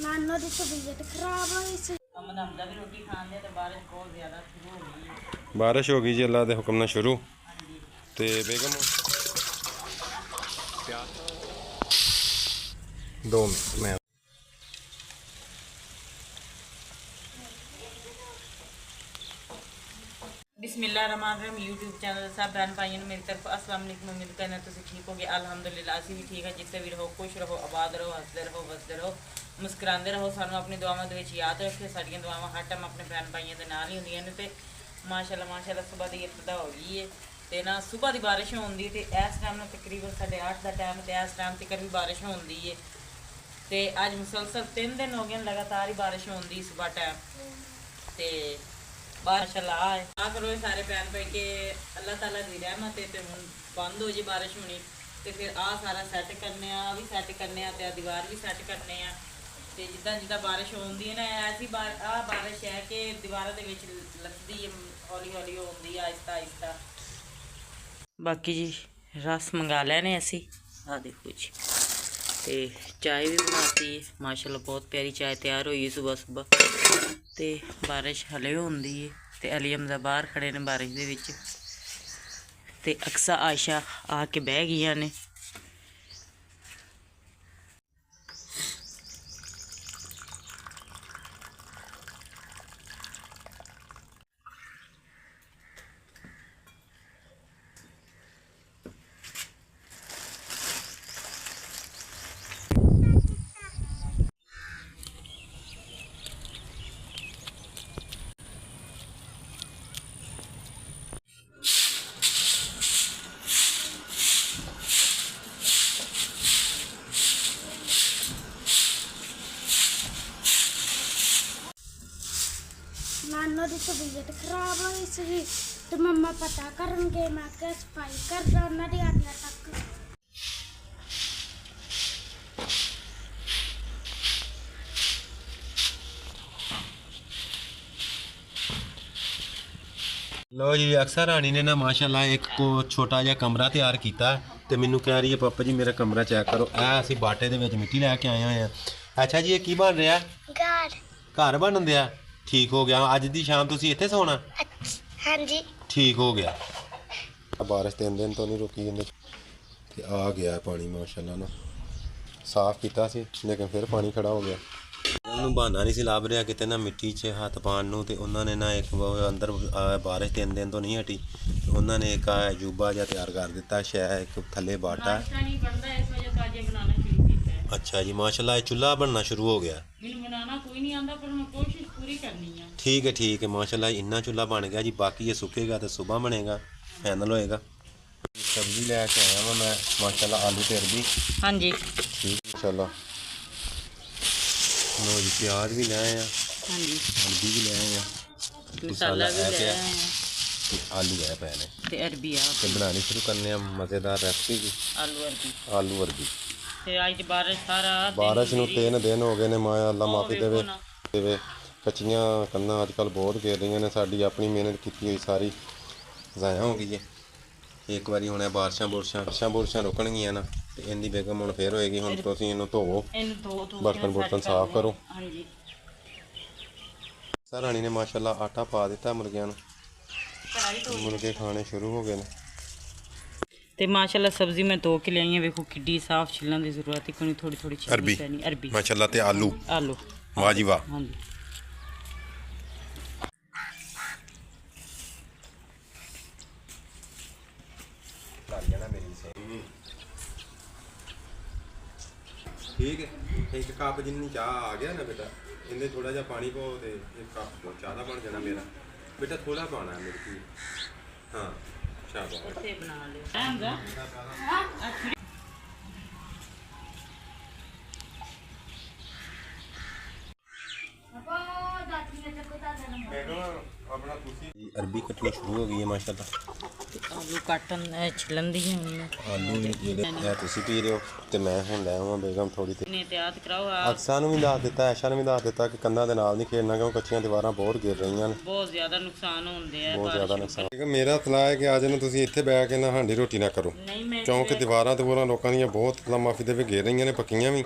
नानो दी तबीयत खराब हुई सी। हमदा भी रोटी खाने ते बारिश बहुत ज़्यादा शुरू हो गई है। बारिश हो गई जी अल्लाह के हुक्म नाल शुरू। ते बेगम 2 मिनट मैं बिस्मिल्लाहिर्रहमानिर्रहीम यूट्यूब चैनल सब बहन भाइयों ने मेरी तरफ अस्सलाम वालेकुम। उम्मीद करना तुम ठीक होगे। अल्हम्दुलिल्लाह असी भी ठीक है। जिससे भी रहो खुश रहो आबाद रहो हंसते रहो वसते रहो मुस्कुराते रहो। सानू अपनी दुआवां दे विच याद रखे। साडियां दुआवां हर टाइम अपने बहन भाइयों के नाल ही होंदियां ने। ते माशाअल्लाह सुबह की इब्तिदा हो गई है। तो ना सुबह की बारिश होंदी ते इस टाइम तकरीबन 8:30 का टाइम तो इस टाइम तक भी बारिश होंदी है। तो अज मुसलसल 3 दिन हो गए लगातार ही बारिश होंदी सुबह टाइम। तो माशाअल्लाह आ करो सारे बहन भाई के अल्लाह ताला की रहमत है। तो हूँ बंद हो जाए बारिश होनी तो फिर आ सारा सैट करने भी सैट करने तो दीवार भी सैट करने। तो जिदा जिदा बारिश होंदी है ना ऐसी बारिश है कि दीवारों के लगती है हौली हौली होंदी है आहिस्ता आहिस्ता। बाकी जी रस मंगा लैने असी आ देखो जी। तो चाय भी बनाती है माशाल्लाह बहुत प्यारी चाय तैयार हुई है सुबह सुबह। तो बारिश हले होंदी है तो अली हमजा बाहर खड़े ने बारिश दे विच। ते अक्सा आयशा आके बह गई ने। नानो दी तबीयत खराब हुई सी तो मम्मा पता करन गए। मैं क्या सफाई कर रहा उन्होंने दी आदिया तक। लो जी अक्सर रानी ने ना माशाल्लाह एक को छोटा जिहा कमरा तैयार किया तो मैनू कह रही है पापा जी मेरा कमरा चेक करो। असी बाटे दे विच मिट्टी लैके आए हुए हैं। अच्छा जी ये की बन रहा? घर बनन दिया। ठीक हो गया अज दी शाम तुसी इत्थे सोना? हाँ जी ठीक हो गया। बारिश 3 दिन तो नहीं रुकी इन्हें आ गया पानी माशाल्लाह ना। साफ किया सी लेकिन फिर पानी खड़ा हो गया। उन्होंने बहाना नहीं सी लाभ रहा कितने ना मिट्टी 'च हथ पाने नूं ते उन्होंने ना एक अंदर बारिश 3 दिन तो नहीं हटी उन्होंने एक अजूबा जिहा तैयार कर दिता शायद एक थले बाटा। अच्छा जी माशाल्लाह चूल्हा बनना शुरू हो गया। ठीक है माशाल्लाह इन्ना चूल्हा बन गया जी। बाकी ये सुकेगा तो सुबह बनेगा फाइनल होएगा। सब्जी लैके आया वा मैं माशाल्लाह आलू ते अरबी। हाँ जी ठीक माशाल्लाह। लो जी प्याज भी ले आए हैं। हाँ जी अरबी भी ले आए हैं। मसाला भी ले आए हैं। आलू है पहले ते अरबी आ ते बनानी शुरू करने मज़ेदार रेसिपी जी। आलू अरबी ते अज बारिश सारा बारिश नूं 3 दिन हो गए ने माया अल्लाह माफ़ी देवे। कच्चियां कंधां अजकल बहुत गिर रही ने। साडी अपनी मेहनत की हुई सारी ज़ाया हो गई है। एक बारी हुणे बारिशां बुरशां रुकणगियां ना तो इनकी बेगम हुण फिर होएगी। हुण तुसीं इहनूं धोवो बर्तन साफ करो। रानी ने माशाल्लाह आटा पा दिता मुर्गियां नूं। मुर्गे खाने शुरू हो गए ने। ते माशाल्लाह सब्जी मैं धो के ले आई। वेखो किड्डी साफ छिलने की जरूरत है कोई थोड़ी थोड़ी अरबी माशाल्लाह ते आलू वाह जी वाह। हाँ जी ठीक है एक कप जिन्नी चाह आ गया ना बेटा इन्हें थोड़ा जा पानी पाओ तो एक कप चाह बन जाना मेरा बेटा। थोड़ा पाना है मेरे की। हाँ अरबी कटनी शुरू हो गई है माशाल्लाह। आलू काटन छिलन दी है आलू जेडे तुसी पी रहे हो ਤੇ ਮੈਂ ਹੁਣ ਲੈ ਆਵਾਂ ਬੇਗਮ ਥੋੜੀ ਤੇ ਨੇ ਇhtiyat ਕਰਾਓ ਆ ਅਕਸਾ ਨੂੰ ਵੀ ਦੱਸ ਦਿੱਤਾ, ਐਸ਼ਾ ਨੂੰ ਵੀ ਦੱਸ ਦਿੱਤਾ ਕਿ ਕੰਧਾਂ ਦੇ ਨਾਲ ਨਹੀਂ ਖੇਡਣਾ ਕਿਉਂਕਿ ਕੱਚੀਆਂ ਦੀਵਾਰਾਂ ਬਹੁਤ ਗਿਰ ਰਹੀਆਂ ਨੇ, ਬਹੁਤ ਜ਼ਿਆਦਾ ਨੁਕਸਾਨ ਹੁੰਦੇ ਆ ਬਹੁਤ ਜ਼ਿਆਦਾ ਬਾਰਿਸ਼ ਨੁਕਸਾਨ। ਠੀਕ ਹੈ, ਮੇਰਾ ਸਲਾਹ ਹੈ ਕਿ ਅੱਜ ਨੂੰ ਤੁਸੀਂ ਇੱਥੇ ਬਹਿ ਕੇ ਨਾ ਹਾਂਡੀ ਰੋਟੀ ਨਾ ਕਰੋ, ਨਹੀਂ ਮੈਂ ਕਿਉਂਕਿ ਦੀਵਾਰਾਂ ਲੋਕਾਂ ਦੀਆਂ ਬਹੁਤ ਅੱਲਾ ਮਾਫੀ ਦੇ ਵੀ ਗਿਰ ਰਹੀਆਂ ਨੇ, ਪੱਕੀਆਂ ਵੀ।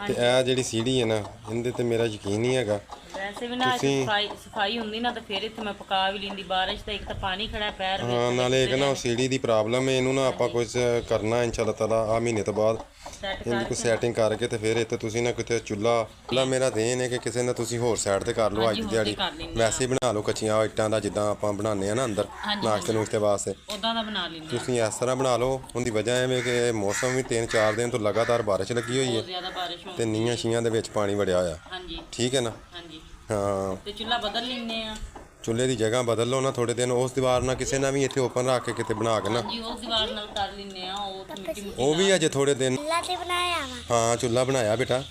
ਤੇ ਇਹ ਜਿਹੜੀ ਸੀੜੀ ਹੈ ਨਾ, ਇਹਦੇ ਤੇ ਮੇਰਾ ਯਕੀਨ ਨਹੀਂ ਹੈਗਾ। ਵੈਸੇ ਵੀ ਨਾ ਸਫਾਈ ਹੁੰਦੀ ਨਾ ਤਾਂ ਫਿਰ ਇੱਥੇ ਮੈਂ ਪਕਾ ਵੀ ਲੈਂਦੀ। ਬਾਰਿਸ਼ ਤਾਂ ਇੱਕ ਤਾਂ ਪਾਣੀ ਖੜਾ ਪੈਰ ਵਿੱਚ, ਹਾਂ, ਨਾਲੇ ਇੱਕ ਨਾ ਉਹ ਸੀੜੀ ਦੀ ਪ੍ਰੋਬਲਮ ਹੈ, ਇਹਨੂੰ ਨਾ ਆਪਾਂ ਕੁਝ ਕਰਨਾ ਇਨਸ਼ਾਅੱਲਾ ਤਾਲਾ ਆ ਮਹੀਨੇ ਤੋਂ ਬਾਅਦ ਇਹਦੀ ਕੋਈ ਸੈਟਿੰਗ ਕਰਕੇ ਤੇ ਫਿਰ ਇੱਥੇ ਤੁਸੀਂ ਨਾ ਕਿਤੇ ਚੁੱਲ੍ਹਾ ਮੇਰਾ ਦੇਣ ਹੈ ਕਿ ਕਿਸੇ ਨੇ ਤੁਸੀਂ ਹੋਰ ਸਾਈਡ ਤੇ ਕਰ ਲਓ ਅੱਜ ਦੀ ਦਿਹਾੜੀ, ਵੈਸੇ ਹੀ ਬਣਾ ਲਓ ਕੱਚੀਆਂ ਇੱਟਾਂ ਦਾ ਜਿੱਦਾਂ ਆਪਾਂ ਬਣਾਉਂਦੇ ਆ ਨਾ ਅੰਦਰ ਨਾਸ਼ਤੇ ਨੂਸ਼ਤੇ ਵਾਸਤੇ, ਉਦਾਂ ਦਾ ਬਣਾ ਲੈਂਦੇ ਤੁਸੀਂ ਇਸ ਤਰ੍ਹਾਂ ਬਣਾ ਲਓ। ਉਹਦੀ ਵਜ੍ਹਾ ਐਵੇਂ ਕਿ ਮੌਸਮ ਵੀ 3-4 ਦਿਨ ਤੋਂ ਲਗਾਤਾਰ ਬਾਰਿਸ਼ ਲੱਗੀ ਹੋਈ ਹੈ ਜ਼ਿਆਦਾ ਬਾਰਿਸ਼ ਤੇ ਨੀਹਾਂ ਛੀਆਂ ਦੇ ਵਿੱਚ ਪਾਣੀ ਵੜਿਆ ਹੋਇਆ। ਹਾਂਜੀ ਠੀਕ ਹੈ ਨਾ? ਹਾਂਜੀ। ਹਾਂ, ਤੇ ਚੁੱਲ੍ਹਾ ਬਦਲ ਲੈਂਦੇ ਆ। ਚੁੱਲ੍ਹੇ ਦੀ ਜਗ੍ਹਾ ਬਦਲ ਲਓ ਨਾ ਥੋੜੇ ਦਿਨ, ਉਸ ਦੀਵਾਰ ਨਾਲ ਕਿਸੇ ਨਾਲ ਵੀ ਇੱਥੇ ਓਪਨ ਰੱਖ ਕੇ ਕਿਤੇ ਬਣਾ ਕੇ ਨਾ, ਹਾਂਜੀ ਉਸ ਦੀਵਾਰ ਨਾਲ ਕਰ ਲੈਂਦੇ ਆ। ਉਹ ਤੇ ਮਿੱਟੀ ਉਹ ਵੀ ਅਜੇ ਥੋੜੇ ਦਿਨ। ਚੁੱਲ੍ਹਾ ਤੇ ਬਣਾਇਆ ਵਾ। ਹਾਂ, ਚੁੱਲ੍ਹਾ ਬਣਾਇਆ ਬੇਟਾ,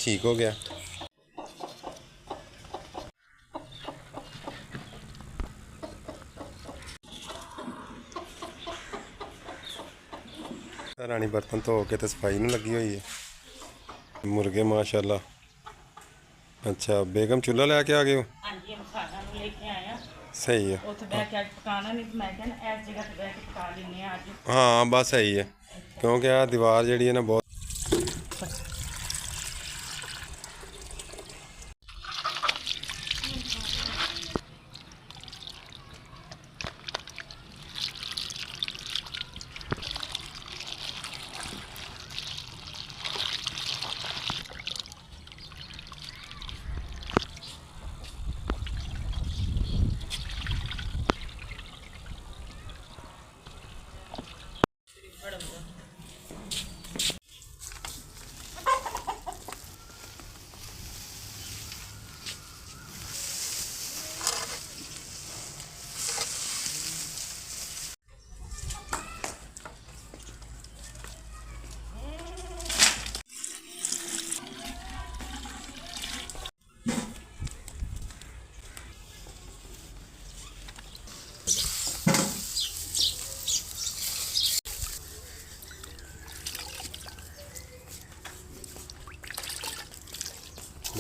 ਠੀਕ ਹੋ ਗਿਆ। ਰਾਣੀ ਬਰਤਨ ਧੋ ਕੇ ਤੇ ਸਫਾਈ ਨੂੰ ਲੱਗੀ ਹੋਈ ਹੈ। ਮੁਰਗੇ ਮਾਸ਼ਾਅੱਲਾ। ਅੱਛਾ, ਬੇਗਮ ਚੁੱਲ੍ਹਾ ਲੈ ਕੇ ਆ ਗਏ ਹੋ? ਹਾਂਜੀ हम खाना ਨੂੰ ਲੈ ਕੇ ਆਏ ਆ। ਸਹੀ ਹੈ। ਉੱਥੇ ਬਹਿ ਕੇ ਅੱਜ ਪਕਾਣਾ ਨਹੀਂ, ਮੈਂ ਕਹਿੰਦਾ ਇਸ ਜਗ੍ਹਾ ਤੇ ਬਹਿ ਕੇ ਪਕਾ ਲੈਂਦੇ ਆ ਅੱਜ। ਹਾਂ ਬਸ ਸਹੀ ਹੈ, ਕਿਉਂਕਿ ਆ ਦੀਵਾਰ ਜਿਹੜੀ ਹੈ ਨਾ ਬਹੁਤ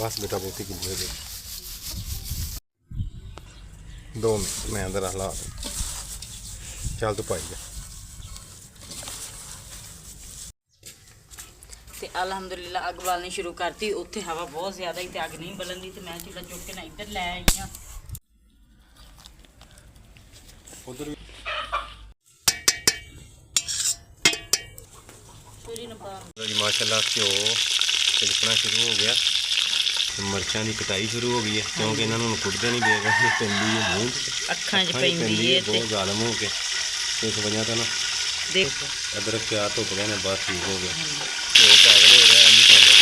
बस बेटा बहुत ही गिले हो 2 मिनट मैं अंदर ला चल तू पाई जा। ਤੇ ਅਲਹਮਦੁਲਿਲਾ ਅੱਗ ਬਾਲਣੀ ਸ਼ੁਰੂ ਕਰਤੀ। ਉੱਥੇ ਹਵਾ ਬਹੁਤ ਜ਼ਿਆਦਾ ਹੀ ਤੇ ਅੱਗ ਨਹੀਂ ਬਲਣ ਤੇ ਮੈਂ ਚੁੱਲ੍ਹਾ ਚੁੱਕ ਕੇ ਨਾ ਇੱਧਰ ਲੈ ਆਈ ਹਾਂ। उधर माशाल्लाह घ्यो छिड़कना शुरू हो गया, मिर्चां की कटाई शुरू हो गई है क्योंकि इन्होंने कुटते नहीं देगा, पैंदी है मूँह ਅੱਖਾਂ 'ਚ ਪੈਂਦੀ ਹੈ ਤੇ बहुत जालम हो के इस वजह तो ना ਦੇਖੋ अदरक प्याज धुप गए ने बस ठीक हो गया। घ्यो पागल हो रहा है नहीं पाਉਂਦਾ।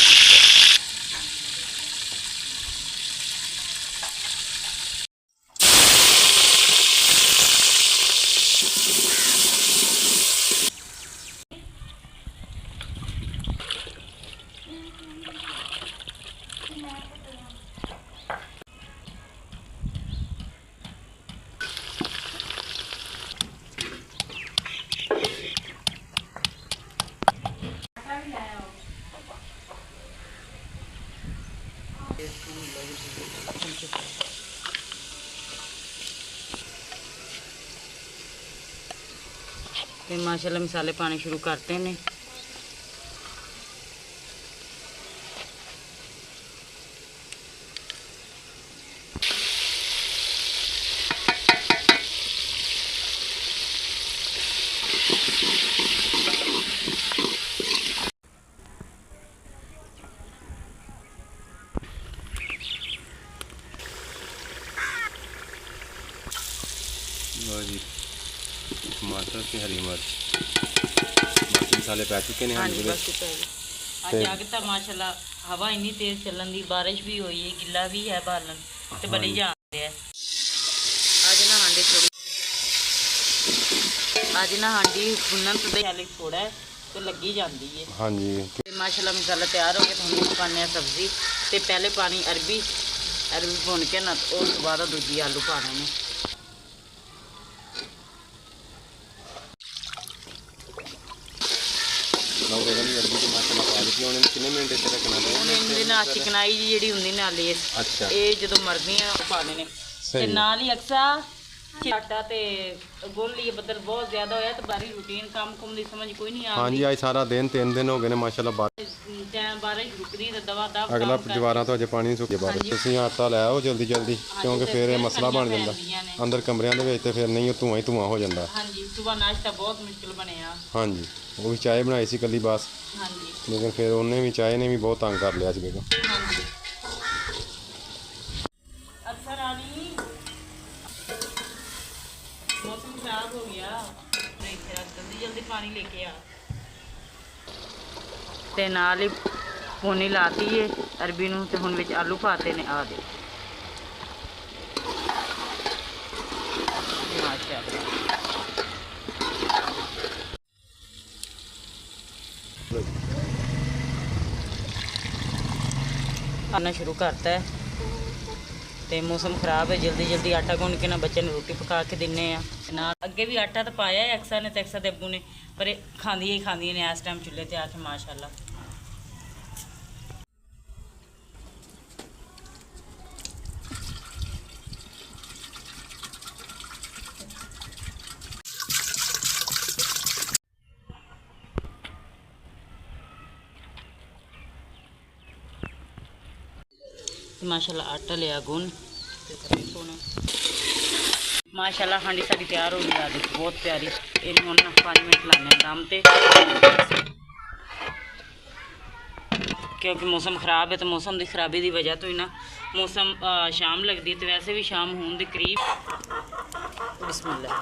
ਤੇ ਮਾਸ਼ਾਅੱਲਾ ਮਸਾਲੇ ਪਾਣੇ ਸ਼ੁਰੂ ਕਰਤੇ ਨੇ। जी टमाटर ते हरी मिर्च बाकी मसाले पै चुके हैं। हाँ जी बस ਅੱਜ ਅੱਗ ਤਾਂ ਮਾਸ਼ਾਅੱਲਾ ਹਵਾ ਇੰਨੀ ਤੇਜ਼ ਚੱਲਣ ਦੀ, ਬਾਰਿਸ਼ ਵੀ ਹੋਈ ਹੈ, ਗਿੱਲਾ ਵੀ ਹੈ ਬਾਲਣ ਤੇ ਬੜੀ ਜਾਂਦੇ ਆ। ਅੱਜ ਨਾ ਹਾਂਡੀ ਭੁੰਨਣ ਤੇ ਹਾਲੇ ਥੋੜਾ ਹੈ ਤੇ ਲੱਗੀ ਜਾਂਦੀ ਹੈ। हाँ जी ਤੇ ਮਾਸ਼ਾਅੱਲਾ ਮਸਾਲਾ ਤਿਆਰ ਹੋ ਗਿਆ। ਤੁਹਾਨੂੰ ਪਕਾਉਂਦੇ ਆ ਸਬਜ਼ੀ ਤੇ ਪਹਿਲੇ ਪਾਣੀ ਅਰਬੀ ਭੁੰਨ ਕੇ ਨਾ ਉਸ ਤੋਂ ਬਾਅਦ ਦੂਜੀ ਆਲੂ ਪਾਣੇ ਨੇ। नौ बेगम ਕਿੰਨੇ ਮਿੰਟ ਇੱਥੇ ਰੱਖਣਾ ਹੁਣ ਇਹਦੇ ਨਾਲ ਚਿਕਨਾਈ ਜੀ ਜਿਹੜੀ ਹੁੰਦੀ ਨਾਲੇ ਅੱਛਾ ਇਹ ਜਦੋਂ ਮਰਦੀਆਂ ਉਹ ਪਾਣੇ ਨੇ ਤੇ ਸਹੀ ਨਾਲ ਹੀ ਅਕਸਾ ਆਟਾ ਤੇ ਗੋਲੀ ਬੱਦਲ ਬਹੁਤ ਜ਼ਿਆਦਾ ਹੋਇਆ ਤੇ ਬਾਰੀ ਰੂਟੀਨ ਕੰਮ ਕੁਮ ਦੀ ਸਮਝ ਕੋਈ ਨਹੀਂ ਆਉਂਦੀ। ਹਾਂਜੀ ਅੱਜ ਸਾਰਾ ਦਿਨ 3 ਦਿਨ ਹੋ ਗਏ ਨੇ ਮਾਸ਼ਾਅੱਲਾ ਟਾਈਮ ਬਾਰਿਸ਼ ਰੁਕਦੀ ਤੇ ਦਵਾ ਦਵ ਅਗਲਾ ਦੀਵਾਰਾਂ ਤੋਂ ਅਜੇ ਪਾਣੀ ਨਹੀਂ ਸੁੱਕਿਆ ਬਾਹਰ ਤੁਸੀਂ ਆਟਾ ਲੈ ਆਓ ਜਲਦੀ ਜਲਦੀ ਕਿਉਂਕਿ ਫਿਰ ਇਹ ਮਸਲਾ ਬਣ ਜਾਂਦਾ ਅੰਦਰ ਕਮਰਿਆਂ ਦੇ ਵਿੱਚ ਤੇ ਫਿਰ ਨਹੀਂ ਉਹ ਧੂਆਂ ਹੀ ਧੂਆਂ ਹੋ ਜਾਂਦਾ। ਹਾਂਜੀ ਸਵੇਰ ਨਾਸ਼ਤਾ ਬਹੁਤ ਮੁਸ਼ਕਿਲ ਬਣਿਆ। ਹਾਂਜੀ ਉਹ ਵੀ ਚਾਹ ਬਣਾਈ ਸੀ ਕੱਲੀ ਬਸ ਹਾਂਜੀ ਲੇਕਿਨ ਫਿਰ ਉਹਨੇ ਵੀ ਚਾਹ ਨੇ ਵੀ ਬਹੁਤ ਤੰਗ ਕਰ ਲਿਆ ਸੀ ਬੇਗਮ। ਹਾਂਜੀ ਅਕਸਰ ਆਣੀ ਮੌਸਮ ਖਰਾਬ ਹੋ ਗਿਆ ਜਲਦੀ ਜਲਦੀ ਪਾਣੀ ਲੈ ਕੇ ਆ ਤੇ ਨਾਲ ਹੀ ਪੋਨੀ ਲਾਤੀ ਏ ਅਰਬੀ ਨੂੰ ਤੇ ਹੁਣ ਵਿੱਚ ਆਲੂ ਪਾਤੇ ਨੇ ਆ ਦੇ ਮਾਸ਼ਾਅੱਲਾ। ਖਾਣਾ ਸ਼ੁਰੂ ਕਰਤਾ ਹੈ ਤੇ ਮੌਸਮ ਖਰਾਬ ਹੈ ਜਲਦੀ ਜਲਦੀ ਆਟਾ ਗੁੰਨ ਕੇ ਨਾ ਬੱਚੇ ਨੂੰ ਰੋਟੀ ਪਕਾ ਕੇ ਦਿੰਨੇ ਆ ਨਾਲ ਅੱਗੇ ਵੀ ਆਟਾ ਤਾਂ ਪਾਇਆ ਹੈ ਅਕਸਰ ਨੇ ਤੇ ਅਕਸਰ ਦੇ ਅੱਬੂ ਨੇ ਪਰ ਇਹ ਖਾਂਦੀਆਂ ਨੇ ਇਸ ਟਾਈਮ ਚੁੱਲ੍ਹੇ ਤੇ ਆ ਕੇ ਮਾਸ਼ਾਅੱਲਾ। माशाल्लाह आटा लिया गुन माशाल्लाह हांडी साड़ी तैयार हो गई आज बहुत प्यारी इन हम 5 मिनट लाने दम ते क्योंकि मौसम खराब है तो मौसम की खराबी की वजह तो ही ना मौसम शाम लगती है तो वैसे भी शाम होने के करीब बिस्मिल्लाह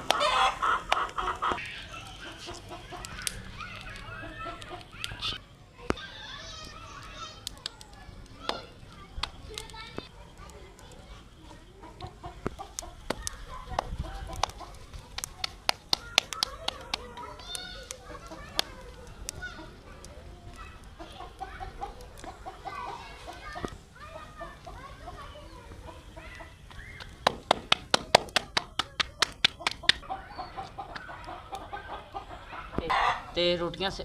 ते रोटियां से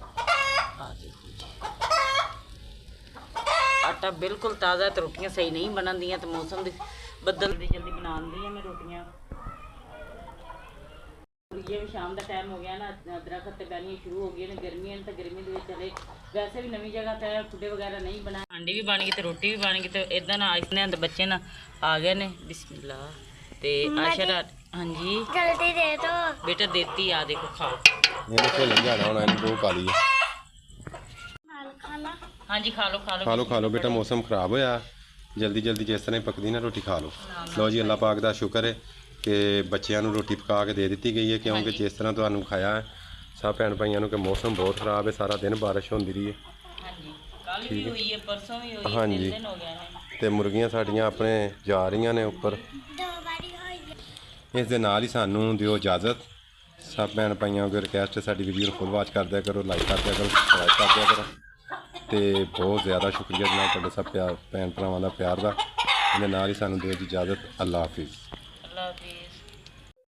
आटा बिल्कुल ताज़ा तो रोटियां सही नहीं बनन दियां तो मौसम दी बदल दी जल्दी बना दी मैं रोटियां ये भी शाम का टाइम हो गया ना दरख्त ते पैनियां शुरू हो गई ने गर्मियां तो गर्मी दे चले वैसे भी नवी जगह ते खुडे वगैरह नहीं बना हांडी भी बन गई तो रोटी भी बन गई तो इदा ना आइसने बच्चे ना आ गए ने बिस्मिल्लाह ते आशरा हाँ जी जल्दी दे दो बेटा देती आ देखो खाओ ਇਹਨੇ ਭੁੱਲ ਜਾਣਾ ਹੁਣ ਇਹਨੂੰ ਦੋ ਪਾ ਲਈਏ। हाँ जी खा लो ਖਾ ਲਓ ਬੇਟਾ ਮੌਸਮ ਖਰਾਬ ਹੋਇਆ ਜਲਦੀ ਜਲਦੀ ਜਿਸ ਤਰ੍ਹਾਂ ਹੀ ਪੱਕਦੀ ਨਾ ਰੋਟੀ ਖਾ ਲਓ। ਲਓ ਜੀ ਅੱਲਾਹ ਪਾਕ ਦਾ ਸ਼ੁਕਰ ਹੈ ਕਿ ਬੱਚਿਆਂ ਨੂੰ ਰੋਟੀ ਪਕਾ ਕੇ ਦੇ ਦਿੱਤੀ ਗਈ ਹੈ ਕਿਉਂਕਿ ਜਿਸ ਤਰ੍ਹਾਂ ਤੁਹਾਨੂੰ ਖਾਇਆ ਹੈ ਸਭ ਭੈਣ ਭਾਈਆਂ ਨੂੰ ਕਿ ਮੌਸਮ ਬਹੁਤ ਖਰਾਬ ਹੈ ਸਾਰਾ ਦਿਨ ਬਾਰਿਸ਼ ਹੁੰਦੀ ਰਹੀ ਹੈ। ਹਾਂਜੀ ਕੱਲ ਵੀ ਹੋਈ ਹੈ ਪਰਸੋਂ ਵੀ ਹੋਈ ਹਾਂਜੀ। 3 ਦਿਨ ਹੋ ਗਏ ਨੇ ਤੇ ਮੁਰਗੀਆਂ ਸਾਡੀਆਂ ਆਪਣੇ ਜਾ ਰਹੀਆਂ ਨੇ ਉੱਪਰ। दो बारी होई ਇਸ ਦੇ ਨਾਲ ਹੀ ਸਾਨੂੰ ਦਿਓ ਇਜਾਜ਼ਤ। ਸਭ ਭੈਣ ਭਾਈਆਂ ਅੱਗੇ ਰਿਕਵੈਸਟ ਹੈ ਸਾਡੀ ਵੀਡੀਓ ਨੂੰ ਫੁੱਲ ਵਾਚ ਕਰ ਦਿਆ ਕਰੋ, ਲਾਈਕ ਕਰ ਦਿਆ ਕਰੋ, ਸਬਸਕ੍ਰਾਈਬ ਕਰ ਦਿਆ ਕਰੋ ਤੇ ਬਹੁਤ ਜ਼ਿਆਦਾ ਸ਼ੁਕਰੀਆ ਜਨਾਬ ਤੁਹਾਡੇ ਸਭ ਭੈਣ ਭਰਾਵਾਂ ਦਾ ਪਿਆਰ ਦਾ। ਇਹਦੇ ਨਾਲ ਹੀ ਸਾਨੂੰ ਦਿਓ ਜੀ ਇਜਾਜ਼ਤ। ਅੱਲਾਹ ਹਾਫਿਜ਼। ਅੱਲਾਹ ਹਾਫਿਜ਼।